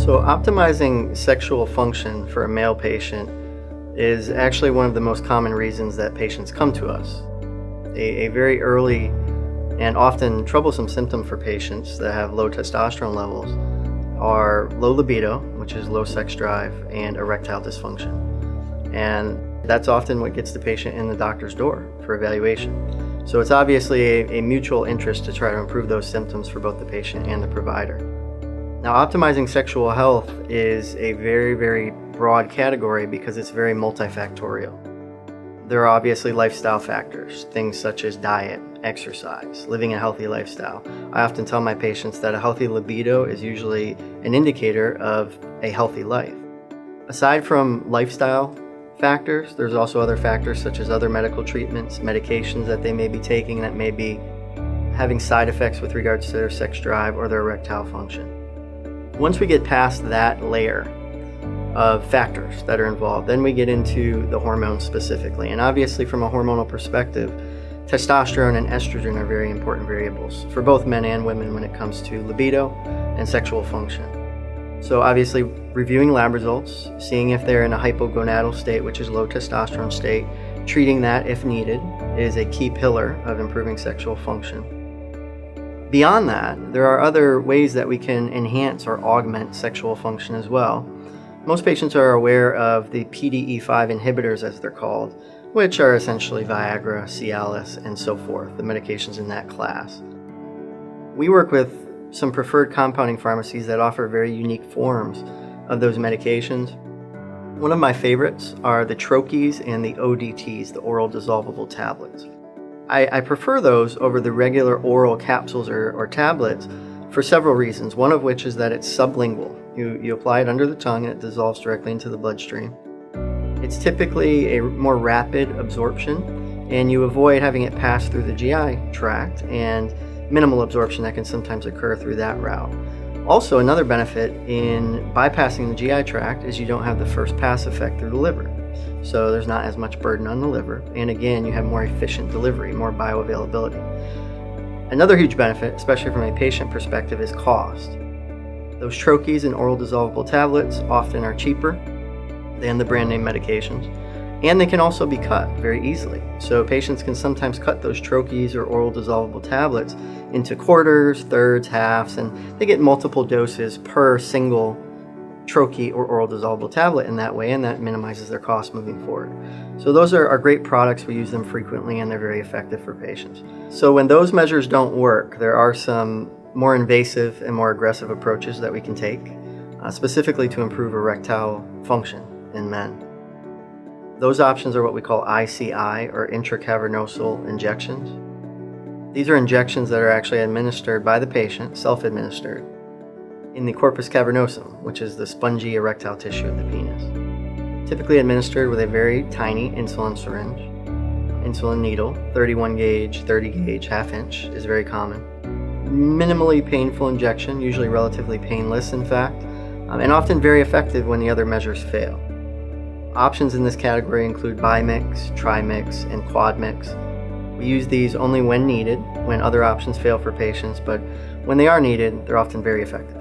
So optimizing sexual function for a male patient is actually one of the most common reasons that patients come to us. A very early and often troublesome symptom for patients that have low testosterone levels are low libido, which is low sex drive, and erectile dysfunction. And that's often what gets the patient in the doctor's door for evaluation. So it's obviously a mutual interest to try to improve those symptoms for both the patient and the provider. Now, optimizing sexual health is a very, very broad category because it's very multifactorial. There are obviously lifestyle factors, things such as diet, exercise, living a healthy lifestyle. I often tell my patients that a healthy libido is usually an indicator of a healthy life. Aside from lifestyle factors, there's also other factors such as other medical treatments, medications that they may be taking that may be having side effects with regards to their sex drive or their erectile function. Once we get past that layer of factors that are involved, then we get into the hormones specifically. And obviously from a hormonal perspective, testosterone and estrogen are very important variables for both men and women when it comes to libido and sexual function. So obviously reviewing lab results, seeing if they're in a hypogonadal state, which is low testosterone state, treating that if needed is a key pillar of improving sexual function. Beyond that, there are other ways that we can enhance or augment sexual function as well. Most patients are aware of the PDE5 inhibitors, as they're called, which are essentially Viagra, Cialis, and so forth, the medications in that class. We work with some preferred compounding pharmacies that offer very unique forms of those medications. One of my favorites are the troches and the ODTs, the oral dissolvable tablets. I prefer those over the regular oral capsules or tablets for several reasons, one of which is that it's sublingual. You apply it under the tongue and it dissolves directly into the bloodstream. It's typically a more rapid absorption, and you avoid having it pass through the GI tract and minimal absorption that can sometimes occur through that route. Also, another benefit in bypassing the GI tract is you don't have the first pass effect through the liver. So there's not as much burden on the liver, and again, you have more efficient delivery, more bioavailability. Another huge benefit, especially from a patient perspective, is cost. Those troches and oral dissolvable tablets often are cheaper than the brand name medications, and they can also be cut very easily. So patients can sometimes cut those troches or oral dissolvable tablets into quarters, thirds, halves, and they get multiple doses per single troche or oral dissolvable tablet in that way, and that minimizes their cost moving forward. So those are great products. We use them frequently and they're very effective for patients. So when those measures don't work, there are some more invasive and more aggressive approaches that we can take, specifically to improve erectile function in men. Those options are what we call ICI, or intracavernosal injections. These are injections that are actually administered by the patient, self-administered, in the corpus cavernosum, which is the spongy erectile tissue of the penis. Typically administered with a very tiny insulin syringe. Insulin needle, 31 gauge, 30 gauge, half inch is very common. Minimally painful injection, usually relatively painless in fact, and often very effective when the other measures fail. Options in this category include bimix, trimix, and quadmix. We use these only when needed, when other options fail for patients, but when they are needed, they're often very effective.